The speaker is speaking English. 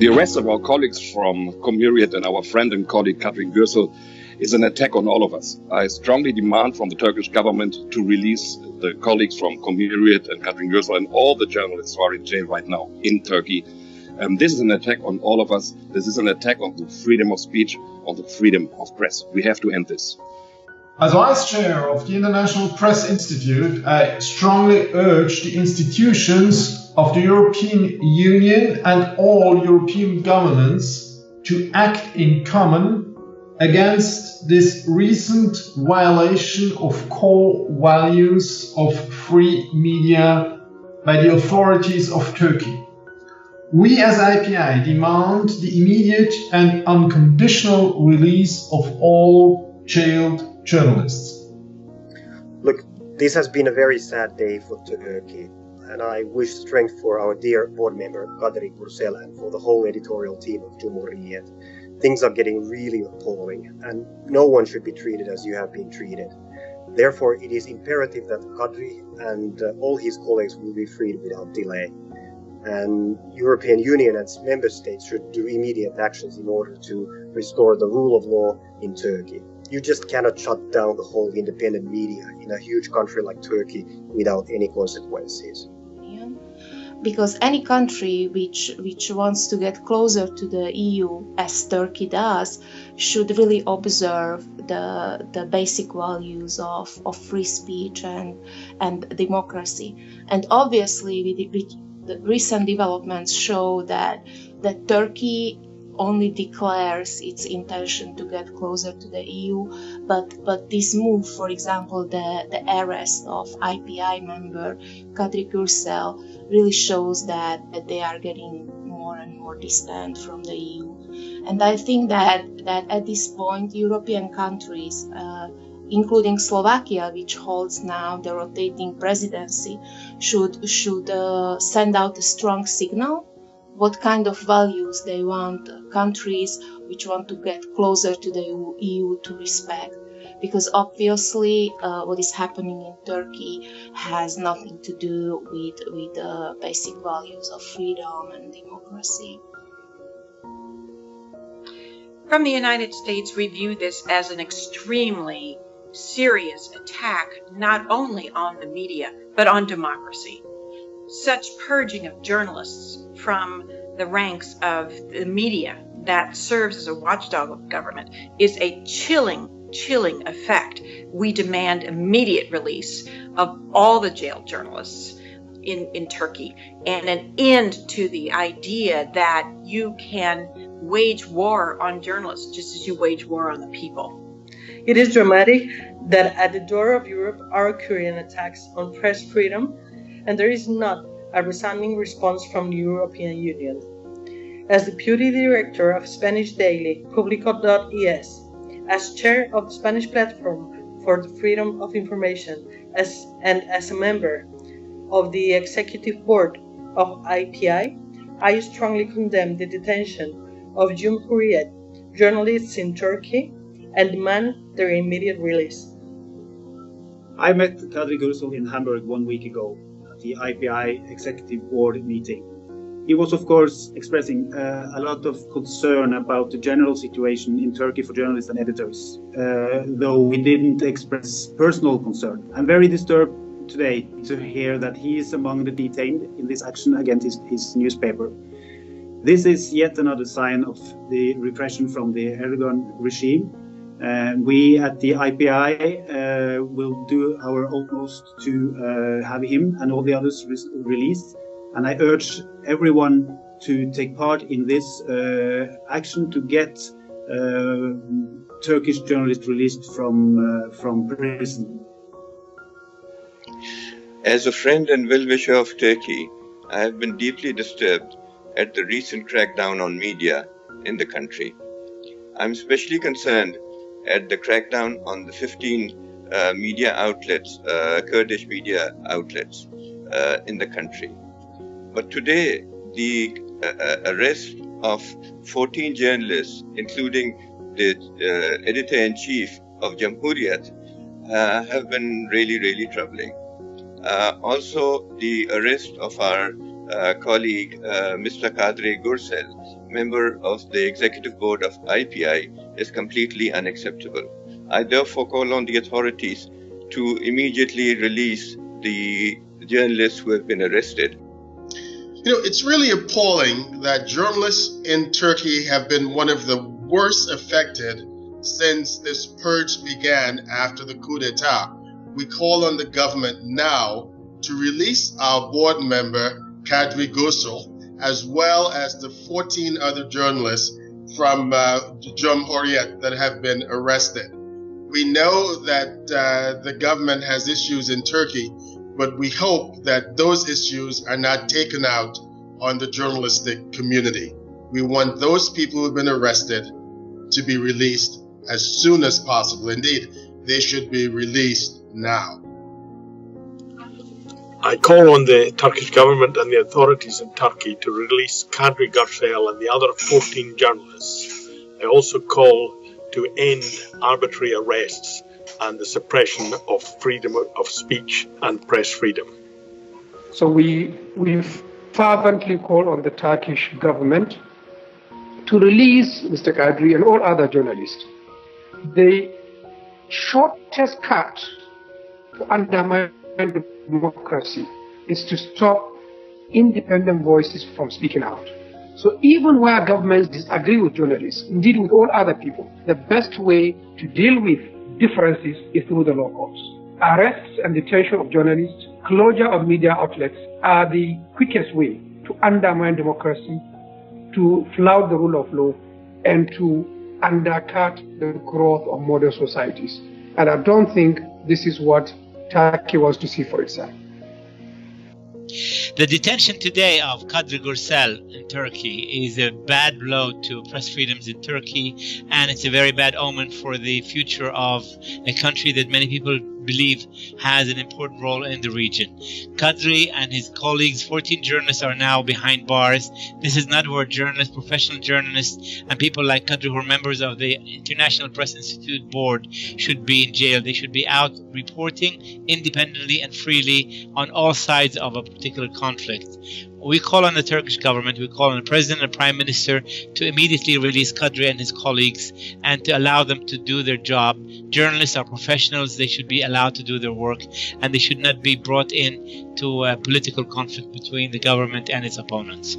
The arrest of our colleagues from Cumhuriyet and our friend and colleague Kadri is an attack on all of us. I strongly demand from the Turkish government to release the colleagues from Cumhuriyet and Kadri and all the journalists who are in jail right now in Turkey. This is an attack on all of us. This is an attack on the freedom of speech, on the freedom of press. We have to end this. As Vice Chair of the International Press Institute, I strongly urge the institutions of the European Union and all European governments to act in common against this recent violation of core values of free media by the authorities of Turkey. We as IPI demand the immediate and unconditional release of all jailed journalists. Look, this has been a very sad day for Turkey, and I wish strength for our dear board member Kadri and for the whole editorial team of Cumhuriyet. Things are getting really appalling, and no one should be treated as you have been treated. Therefore, it is imperative that Kadri and all his colleagues will be freed without delay. And European Union and its member states should do immediate actions in order to restore the rule of law in Turkey. You just cannot shut down the whole independent media in a huge country like Turkey without any consequences. Because any country which wants to get closer to the EU, as Turkey does, should really observe the basic values of free speech and democracy. And obviously, the recent developments show that Turkey only declares its intention to get closer to the EU, but this move, for example, the arrest of IPI member Kadri Gürsel, really shows that they are getting more and more distant from the EU. And I think that at this point, European countries, including Slovakia, which holds now the rotating presidency, should send out a strong signal what kind of values they want countries which want to get closer to the EU to respect. Because obviously what is happening in Turkey has nothing to do with the basic values of freedom and democracy. From the United States, we view this as an extremely serious attack, not only on the media, but on democracy. Such purging of journalists from the ranks of the media that serves as a watchdog of government is a chilling effect. We demand immediate release of all the jailed journalists in Turkey and an end to the idea that you can wage war on journalists just as you wage war on the people. It is dramatic that at the door of Europe are occurring attacks on press freedom, and there is not a resounding response from the European Union. As Deputy Director of Spanish daily Publico.es, as Chair of the Spanish Platform for the Freedom of Information, and as a member of the Executive Board of IPI, I strongly condemn the detention of Cumhuriyet journalists in Turkey and demand their immediate release. I met Kadri Gürsel in Hamburg 1 week ago at the IPI Executive Board meeting. He was, of course, expressing a lot of concern about the general situation in Turkey for journalists and editors, though we didn't express personal concern. I'm very disturbed today to hear that he is among the detained in this action against his newspaper. This is yet another sign of the repression from the Erdogan regime. We at the IPI will do our utmost to have him and all the others released. And I urge everyone to take part in this action to get Turkish journalists released from prison. As a friend and well-wisher of Turkey, I have been deeply disturbed at the recent crackdown on media in the country. I'm especially concerned at the crackdown on the 15 media outlets, Kurdish media outlets in the country. But today, the arrest of 14 journalists, including the editor-in-chief of Cumhuriyet, have been really troubling. Also, the arrest of our colleague, Mr. Kadri Gursel, member of the executive board of IPI, is completely unacceptable. I therefore call on the authorities to immediately release the journalists who have been arrested. It's really appalling that journalists in Turkey have been one of the worst affected since this purge began after the coup d'etat. We call on the government now to release our board member, Kadri Gursel, as well as the 14 other journalists from Cumhuriyet that have been arrested. We know that the government has issues in Turkey, but we hope that those issues are not taken out on the journalistic community. We want those people who have been arrested to be released as soon as possible. Indeed, they should be released now. I call on the Turkish government and the authorities in Turkey to release Kadri Gursel and the other 14 journalists. I also call to end arbitrary arrests and the suppression of freedom of speech and press freedom. So we fervently call on the Turkish government to release Mr. Kadri and all other journalists. The shortest cut to undermine democracy is to stop independent voices from speaking out. So even where governments disagree with journalists, indeed with all other people, the best way to deal with differences is through the law courts. Arrests and detention of journalists, closure of media outlets are the quickest way to undermine democracy, to flout the rule of law, and to undercut the growth of modern societies. And I don't think this is what Turkey wants to see for itself. The detention today of Kadri Gursel in Turkey is a bad blow to press freedoms in Turkey, and it's a very bad omen for the future of a country that many people believe has an important role in the region. Kadri and his colleagues, 14 journalists, are now behind bars. This is not where journalists, professional journalists, and people like Kadri, who are members of the International Press Institute board, should be in jail. They should be out reporting independently and freely on all sides of a particular conflict. We call on the Turkish government, we call on the President and Prime Minister to immediately release Kadri and his colleagues and to allow them to do their job. Journalists are professionals, they should be allowed to do their work, and they should not be brought in to a political conflict between the government and its opponents.